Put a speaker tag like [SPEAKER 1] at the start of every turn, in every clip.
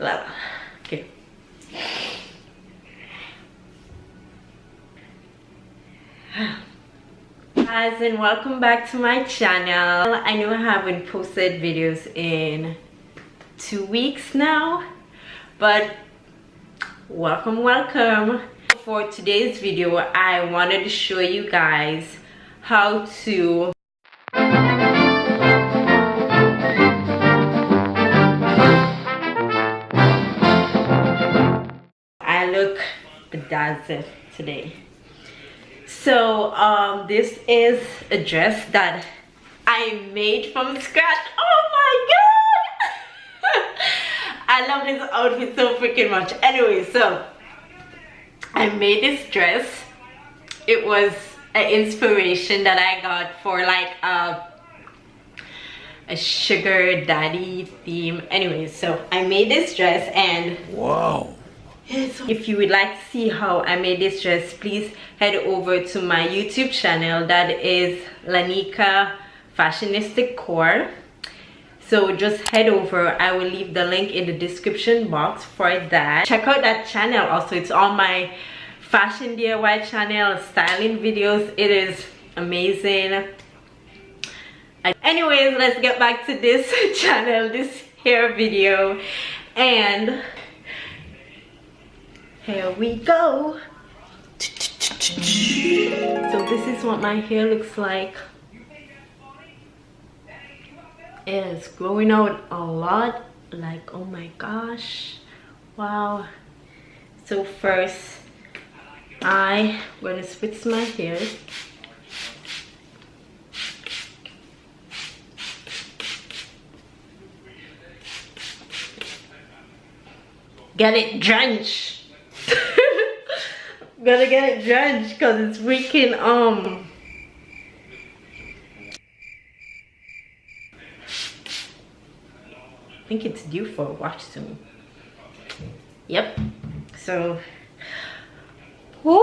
[SPEAKER 1] Okay. Guys, and welcome back to my channel. I know I haven't posted videos in 2 weeks now, but welcome. For today's video, I wanted to show you guys how to I look bedazzled today. So this is a dress that I made from scratch. Oh my god! I love this outfit so freaking much. Anyway, so I made this dress. It was an inspiration that I got for like a sugar daddy theme. Anyway, so I made this dress, and wow. If you would like to see how I made this dress, please head over to my YouTube channel. That is Lanika Fashionistic Core. So just head over. I will leave the link in the description box for that. Check out that channel also. It's on my fashion DIY channel, styling videos. It is amazing. Anyways, let's get back to this channel, this hair video, and here we go. So this is what my hair looks like. It is growing out a lot, like, oh my gosh, wow. So first I'm gonna spritz my hair. Get it drenched. Gotta get it drenched because it's freaking I think it's due for a wash soon. Yep. So woo!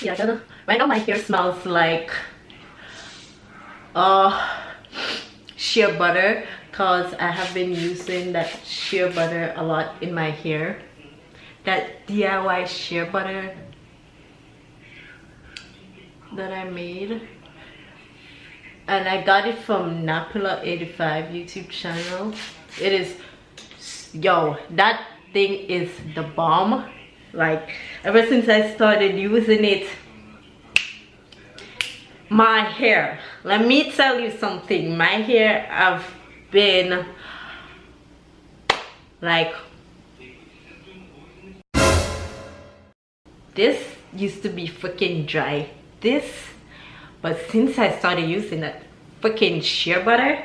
[SPEAKER 1] Yeah, right now my hair smells like shea butter, because I have been using that shea butter a lot in my hair. That DIY shea butter that I made, and I got it from Napula85 YouTube channel. It is, yo, that thing is the bomb. Like, ever since I started using it, my hair, let me tell you something, my hair have been like, this used to be freaking dry, but since I started using that freaking shea butter,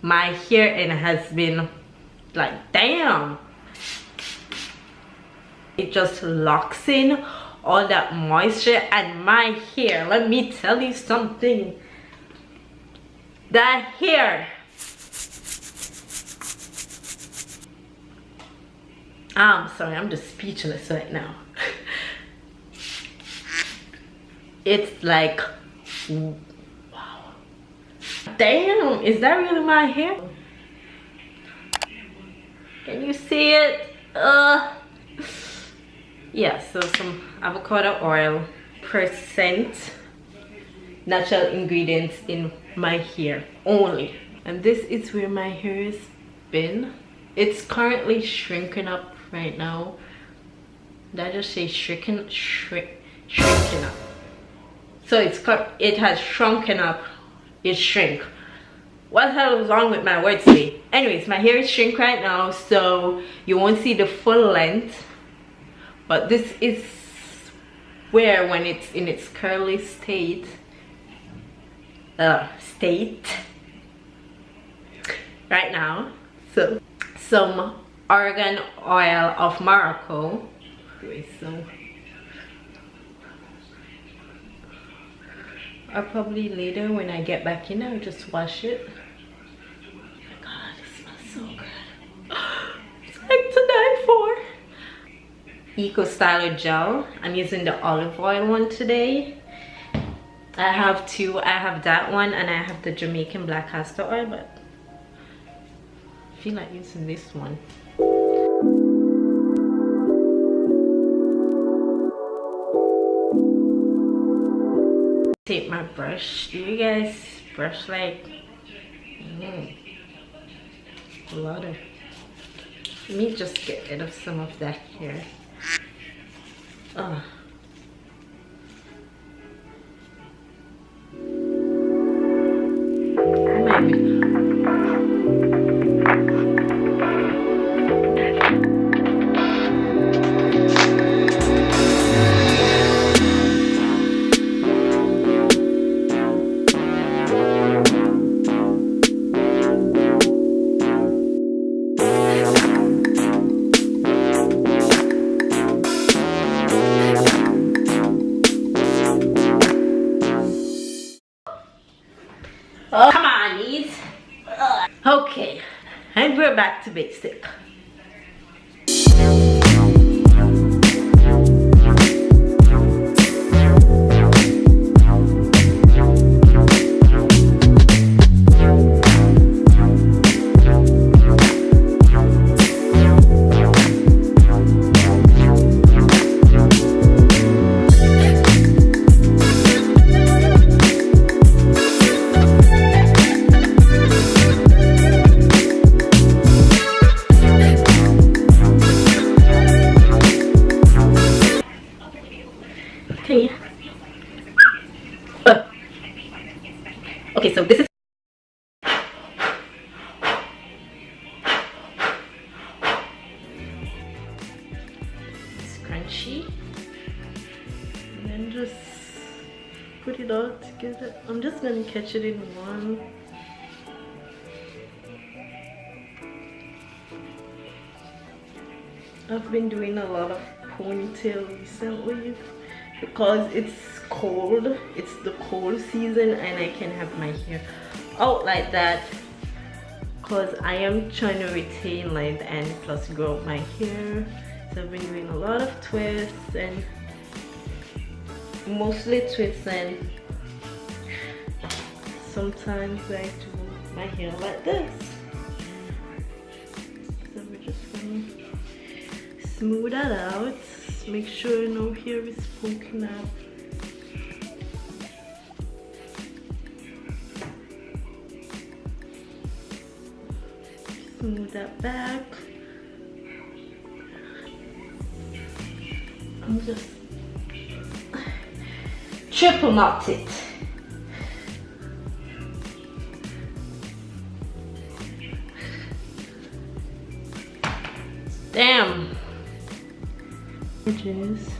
[SPEAKER 1] my hair and has been like, damn. It just locks in all that moisture, and my hair, let me tell you something, that hair, I'm sorry, I'm just speechless right now. It's like, wow, damn, is that really my hair? Can you see it? Yeah, so some avocado oil, percent natural ingredients in my hair only. And this is where my hair has been. It's currently shrinking up right now. Did I just say shrinking up? So it has shrunken up. It shrink. What the hell is wrong with my words today? Anyways, my hair is shrink right now, so you won't see the full length. But this is where, when it's in its curly state, right now. So some Argan oil of Morocco. Anyway, so I'll probably later, when I get back in, I'll just wash it. Oh my god, it smells so good. It's like to die for. Eco Styler gel. I'm using the olive oil one today. I have two. I have that one and I have the Jamaican black castor oil, but I feel like using this one. Take my brush. Do you guys brush like a lot of? Let me just get rid of some of that here. Oh. Oh, come on, knees. Okay, and we're back to basic. Okay. Okay, so this is scrunchy, and then just put it all together. I'm just gonna catch it in one. I've been doing a lot of ponytail recently because it's cold. It's the cold season and I can have my hair out like that because I am trying to retain length and plus grow out my hair. So I've been doing a lot of twists, and mostly twists, and sometimes I do my hair like this. So we're just gonna smooth that out. Make sure no hair is poking out. Smooth that back. I'm just triple knot it. Damn. Edges.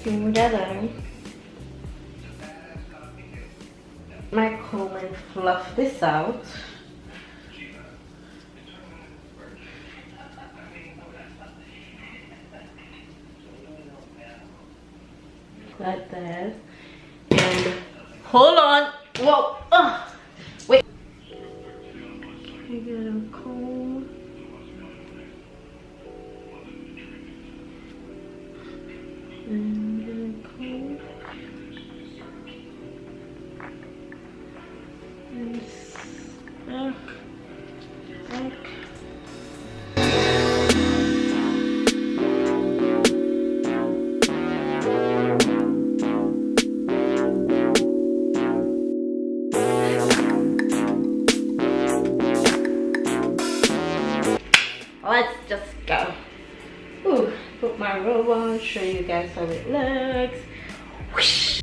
[SPEAKER 1] Smooth that out. My comb and fluff this out. Like that. And hold on. Whoa. Wait. I get a comb. And then comb. And back. Let's just go. Ooh, put my robe on, show you guys how it looks. Whoosh.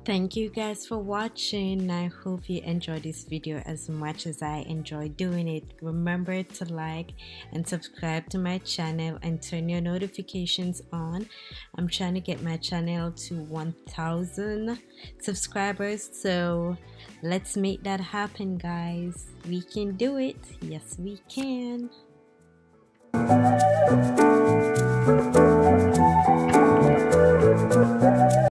[SPEAKER 1] Thank you guys for watching. I hope you enjoyed this video as much as I enjoyed doing it. Remember to like and subscribe to my channel and turn your notifications on. I'm trying to get my channel to 1,000 subscribers, so let's make that happen, guys. We can do it. Yes, we can.